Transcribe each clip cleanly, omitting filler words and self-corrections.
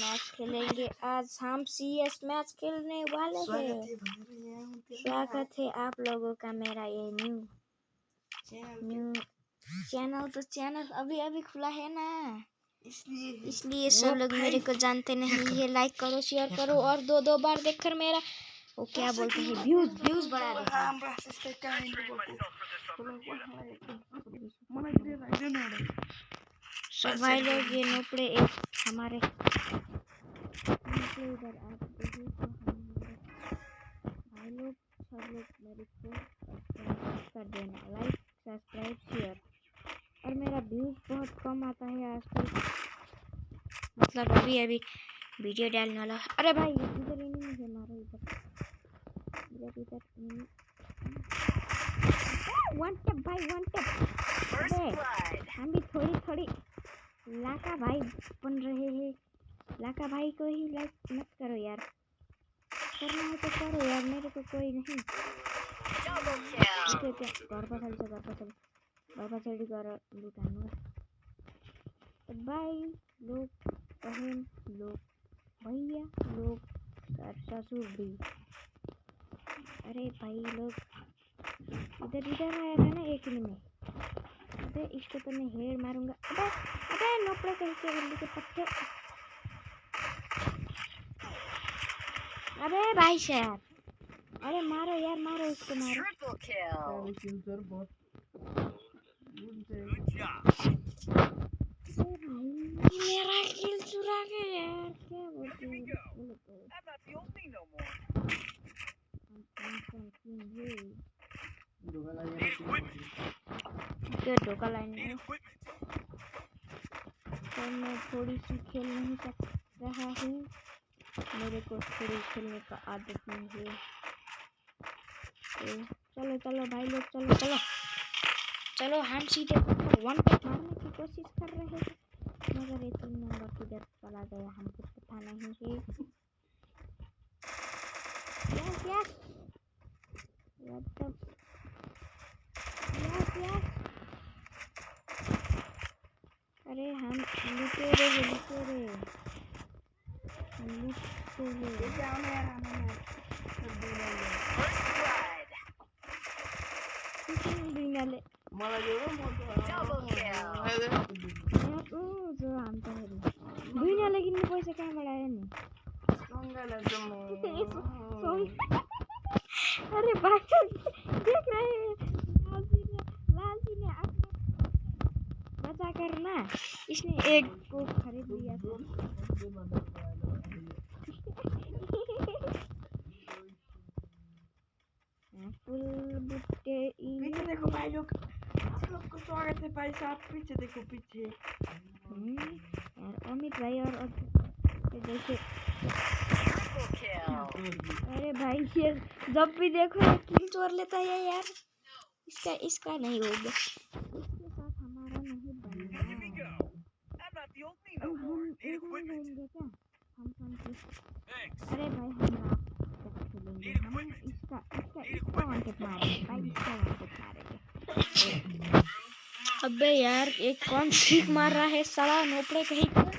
Match खेलेंगे। आज हम CS मैच खेलने वाले हैं। स्वागत है आप लोगों का मेरा ये न्यू चैनल। तो चैनल अभी खुला है ना, इसलिए सब लोग मेरे को जानते नहीं है। लाइक करो, शेयर करो और दो बार देखकर मेरा वो क्या बोलते हैं व्यूज बढ़ा दो। सब भाई लोग ये नोपड़े एक हमारे इधर आप देखिए तो भाई लोग सब लोग मेरे को कर देना, लाइक सब्सक्राइब शेयर। और मेरा व्यूज बहुत कम आता है आजकल, मतलब अभी वीडियो डालने वाला। अरे भाई इधर एनिमी है, मारो इधर वन टैप भाई, वन टैप। हम भी थोड़ी लाका भाई बन रहे हैं। लाका भाई को ही लाइक मत करो यार, करना है तो करो यार, मेरे को कोई नहीं। गर्भा कर लुटानो भाई लोग, बहन लोग, भैया लोग, ससुर भी। अरे भाई लोग इधर आया था ना एक में। अबे इसको तो मैं हेड मारूंगा। अबे नोपड़े कैसे बंदी के पत्ते। अबे भाई साहब, अरे मारो यार, मारो इसको, मारो। मेरा किल चुरा के यार, क्या बोलते हैं। धोखा लाइन में तो मैं थोड़ी सी खेल नहीं सक रहा हूँ, मेरे को थोड़ी खेलने का आदत नहीं है। तो चलो भाई लोग, चलो हम सीधे वन टैप मारने की कोशिश कर रहे हैं, मगर ये 3 नंबर किधर चला गया हमको पता नहीं है। यस अरे हम लुटे रहे लेकिन पैसा कहाँ बढ़ाया नहीं। अरे भाई देख रहे हैं, लाल जी ने बचा करना, इसने एक को खरीद लिया था। पीछे देखो भाई लोग, आप लोग को स्वागत है भाई साहब। पीछे देखो पीछे अमित भाई और जैसे। अरे भाई ये जब भी देखो किल चोर लेता है यार, इसका नहीं होगा, इसके साथ हमारा नहीं बनेगा। हम एक में रहेंगे क्या हम अरे भाई हम खेलेंगे, हम इसका वांटेड मारेंगे भाई, इसका वांटेड मारेंगे। अबे यार एक कौन ठीक मार रहा है साला नोपड़े कहीं भाई।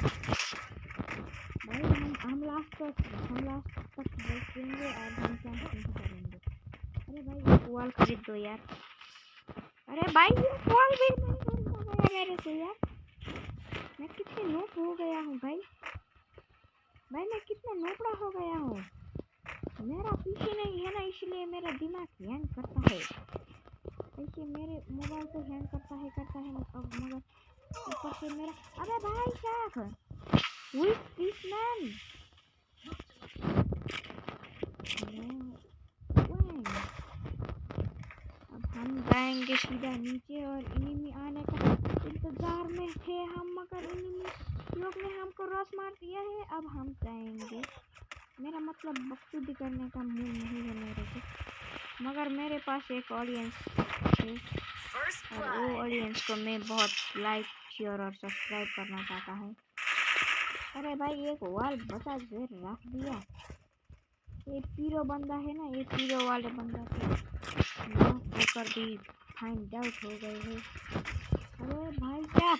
हम लास्ट तक देखेंगे और हम चांस नहीं करेंगे। अरे भाई ये वॉल खरीद दो यार। अरे भाई ये वॉल भी नहीं खरीद पाया मेरे से यार, मैं कितने नोप हो गया हूँ भाई, मैं कितना नोपड़ा हो गया हूँ। मेरा पीछे नहीं है ना, इसलिए मेरा दिमाग हैंग करता है। ऐसे मेरे मोबाइल से हैंग करता है अब, मगर ऊपर से मेरा। अबे भाई साहब विथ दिस मैन, अब हम जाएंगे सीधा नीचे और एनिमी आने का इंतजार में थे हम, मगर एनिमी लोग ने हमको रस मार दिया है। अब हम जाएंगे, मेरा मतलब बकचोदी करने का मूड नहीं है मेरे को, मगर मेरे पास एक ऑडियंस है और वो ऑडियंस को मैं बहुत लाइक शेयर और सब्सक्राइब करना चाहता हूँ। अरे भाई एक वॉल बचा के रख दिया। ये पीरो बंदा है ना, ये पीरो वाले बंदा होकर भी फाइंड आउट हो गए हैं। अरे भाई क्या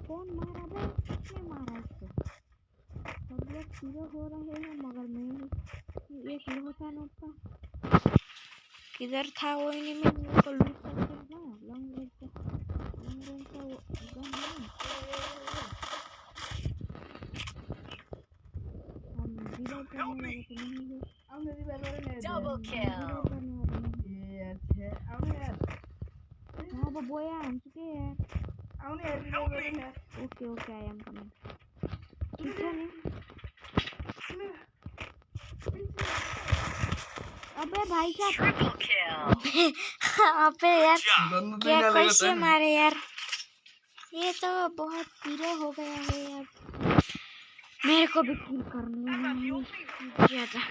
कौन मारा भाई, किसने मारा इसको? सब लोग हीरो हो रहे हैं मगर मैं एक लोटा नोटा किधर था वो एनिमी को लूट सकता है ना लॉन्ग रेंज का वो गन है हम रिवाइव करने वाले तो नहीं है हमने रिवाइव करने Double रिवाइव kill. करने वाले नहीं ये अच्छे हमने यार हाँ वो बोया हम चुके हैं हमने यार रिवाइव करने okay okay I am coming पीछे नहीं अबे भाई साहब Triple kill. अबे यार दोनों क्या तो कैसे मारे यार ये तो बहुत पीरे हो गया है यार मेरे को भी किल करनी है क्या था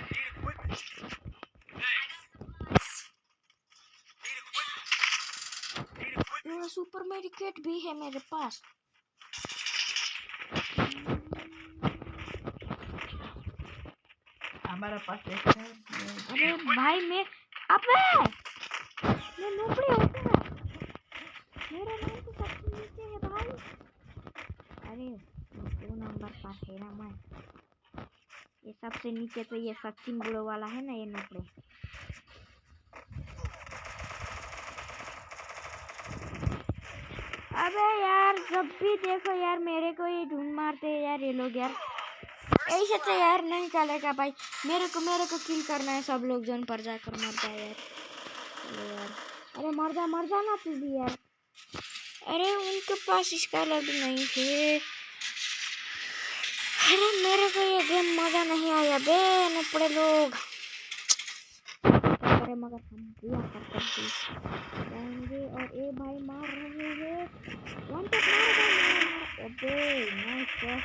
वो सुपर मेडिकेट भी है मेरे पास हमारा पास एक है अरे भाई मैं नौकरी हो गया मेरा नाम तो सबसे नीचे है भाई अरे 2 नंबर पर है ना मैं ये सबसे नीचे तो ये सचिन बुड़ो वाला है ना ये नौकरी अबे यार जब भी देखो यार मेरे को ये ढूंढ मारते हैं यार ये लोग यार ऐसे तो यार नहीं चलेगा भाई मेरे को किल करना है सब लोग जोन पर जाकर मर जाए यार चलो यार अरे मर जा ना तू भी यार अरे उनके पास इसका लग नहीं है अरे मेरे को ये गेम मजा नहीं आया बे नपड़े लोग अरे मगर हम बुआ करते जाएंगे और ए भाई मार रहे हैं वन टैप मार अबे नाइस शॉट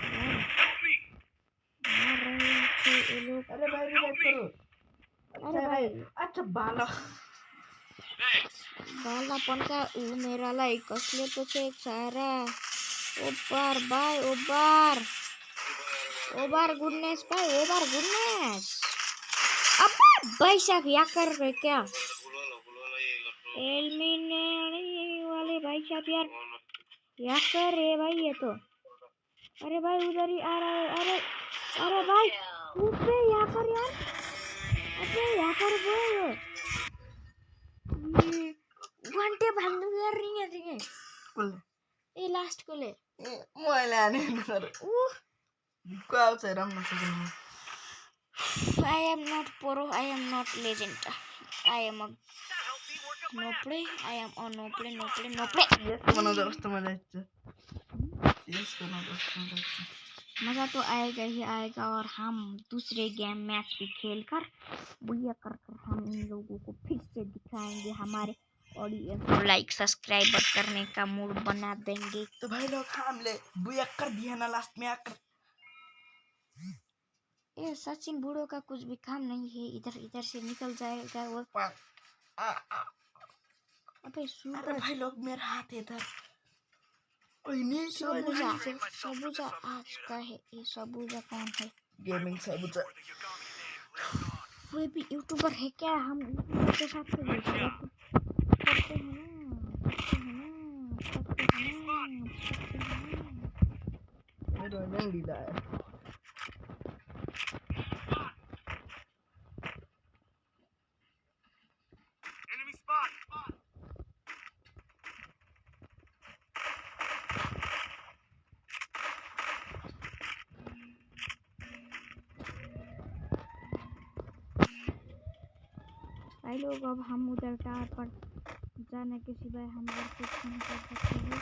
मार रहे थे ये लोग अरे भाई रिवाइव करो अरे भाई अच्छा बालापन का मेरा लाइक कसले तो से सारा ओबार गुडनेस भाई ओबार गुडनेस अब भाई साहब या कर रहे क्या एलिमिनेट वाले भाई साहब यार या कर रहे भाई ये तो अरे भाई उधर ही आ रहा है अरे भाई ऊपर या कर यार अबे या कर वो घंटे बंद कर रही है ये लास्ट को ले मैले हाने Qual será a nossa ganhada? I am not pro, I am not legend. I am a no play. I am a no play. Yes, mana dost मजा अच्छा yes mana dost मजा अच्छा मजा तो आएगा ही आएगा और हम दूसरे गेम मैच भी खेलकर बुया कर हम इन लोगों को फिर से दिखाएंगे हमारे ऑडियंस को लाइक सब्सक्राइब करने का मूड बना देंगे तो भाई लोग हमले बुया कर दिया ना लास्ट में आकर ये सचिन बूढ़ो का कुछ भी काम नहीं है इधर से निकल जाएगा वो अबे अरे भाई लोग मेरा हाथ इधर ओए नहीं सबूजा आज का है ये सबूजा कौन है गेमिंग सबूजा वो भी यूट्यूबर है क्या हम यूट्यूबर के साथ करते हैं मेरा नहीं ढीला है भाई लोग अब हम उधर टावर पर जाने के सिवाय हम और कुछ नहीं कर सकते हैं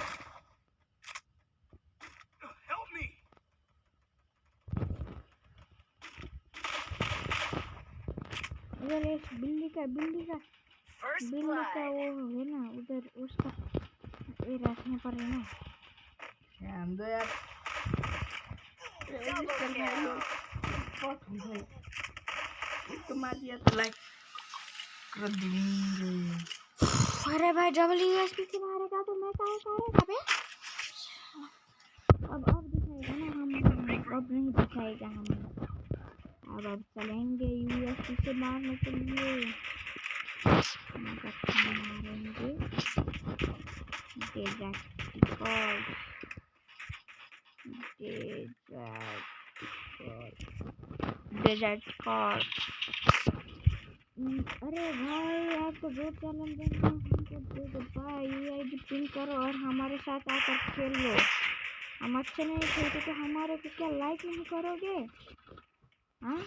उधर एक बिल्ली का वो है ना उधर उसका ये रखने पर है ना हम दो यार बहुत हो गए इसको मार दिया तो लाइक कर दूंगी अरे भाई WSP से मारेगा तो मैं क्या करेगा बे अब दिखाएगा ना हम अब नहीं दिखाएगा हम अब चलेंगे USP से मारने के लिए मारेंगे डेजर्टिकल डेजर्ट कार। अरे भाई आपको जो चैलेंज देना हमको दे दो भाई, यूआईडी पिन करो और हमारे साथ आकर खेल लो। हम अच्छे नहीं खेलते तो हमारे को क्या लाइक नहीं करोगे? हाँ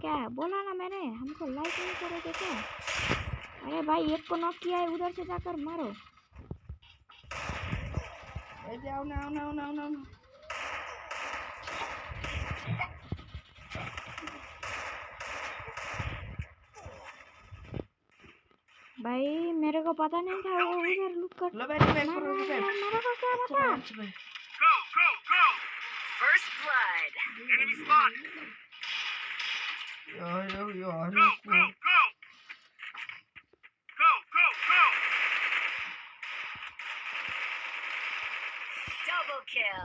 क्या बोला ना मैंने, हमको लाइक नहीं करोगे क्या? अरे भाई एक को नॉक किया है, उधर से जाकर मारो। जाओ ना ना ना ना ना। भाई मेरे को पता नहीं था वो उधर लुक कर। लो बैठ बैठ करो बैठ। मेरे को क्या पता? Go, go, go! First blood. Enemy spawn. यो Go, go, go! Go, go, go! Double kill.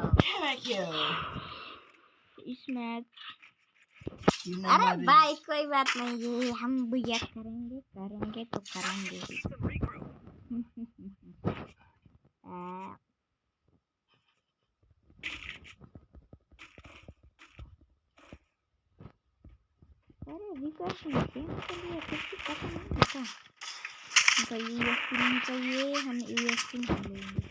इस मैच अरे भाई कोई बात नहीं, ये हम भैया करेंगे करेंगे तो करेंगे ही। Some regroup. अरे विकास में गेम चलिए कुछ पता नहीं होता। हमको यूएसपी नहीं चाहिए, हम यूएसपी नहीं लेंगे।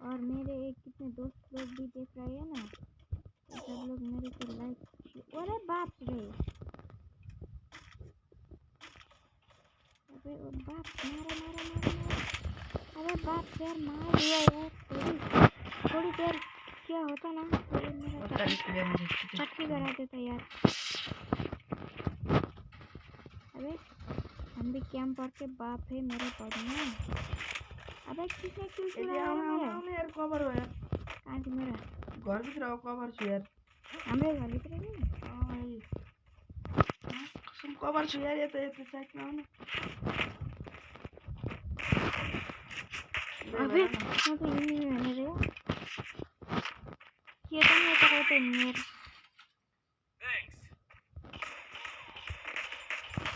और मेरे कितने दोस्त लोग भी देख रहे हैं ना, तो सब लोग मेरे को लाइक। अरे बाप रे, अबे ओ बाप, मारो मारो मारो मारो। अरे बाप यार मार दिया यार। थोड़ी देर क्या होता ना तो मेरा चटनी करा देता यार। अबे हम भी कैंप पर के बाप है मेरे पड़ना। अबे किसने किल चुराया है मेरा? यार कवर हो यार। कहाँ से मेरा? घर भित्र हो कवर छु यार। हमें घर भित्र नहीं। भाइ कसम कवर छु यार, यता यता साइडमा आउनु। अबे मैं तो यही रहने रे। ये तो नहीं पता मेरा। Thanks.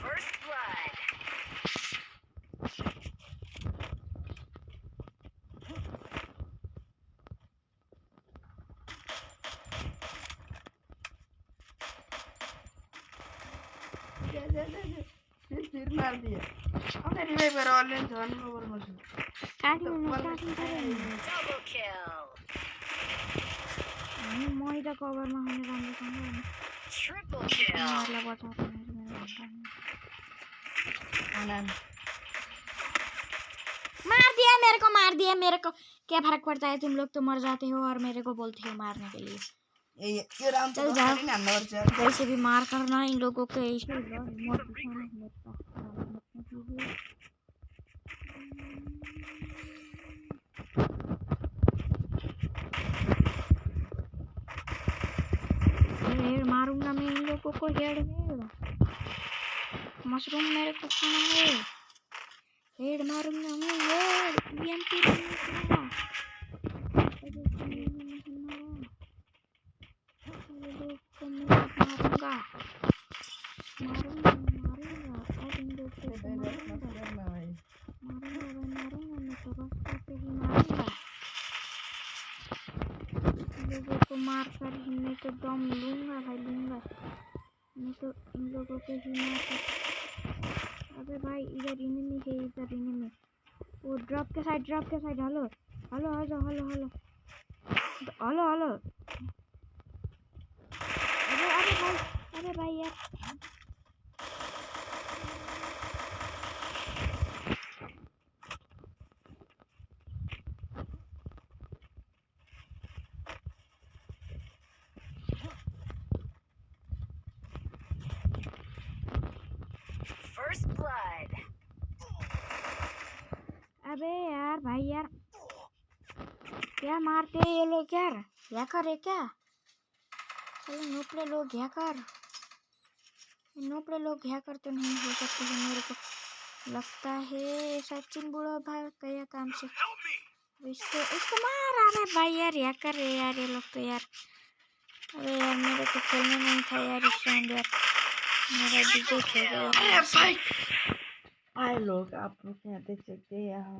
First blood. तीर मार दिया। हमने रिवाइव करा ऑनलाइन जान कवर में छु। काटी करेंगे। Double kill. मैं तो कवर में होने राम राम। Triple kill. मारला बचा मेरा। आनंद मार दिया मेरे को क्या फर्क पड़ता है? तुम लोग तो मर जाते हो और मेरे को बोलते हो मारने के लिए। ये राम चल जाओ। नंबर वैसे भी मार करना इन लोगों के ऐसे मत दिखाना। हेड मारूंगा मैं इन लोगों को। हेड मशरूम मेरे को खाना है। हेड मारूंगा मैं। हेड ईएमपी मारूंगा। मार कर ही मैं तो दम लूंगा भाई, लूंगा मैं तो इन लोगों को ही मार कर। अबे भाई इधर इनमी है, इधर इनमी। वो ड्रॉप के side hello hello hello hello hello hello hello. अरे भाई यार First blood. अबे यार भाई यार क्या मारते हैं ये लोग यार? हैकर है क्या? चलो नोपड़े लोग हैकर, नोपड़े लोग हैकर तो नहीं हो सकते हैं मेरे को लगता है। सचिन बुढ़ा भाई कया काम से इसको मार। अरे भाई यार हैकर है यार ये लोग तो यार। अरे यार मेरे को खेलना नहीं था यार इस राउंड यार, मेरा डीजे खेल गया। भाई लोग आप लोग यहाँ देख सकते हैं यहाँ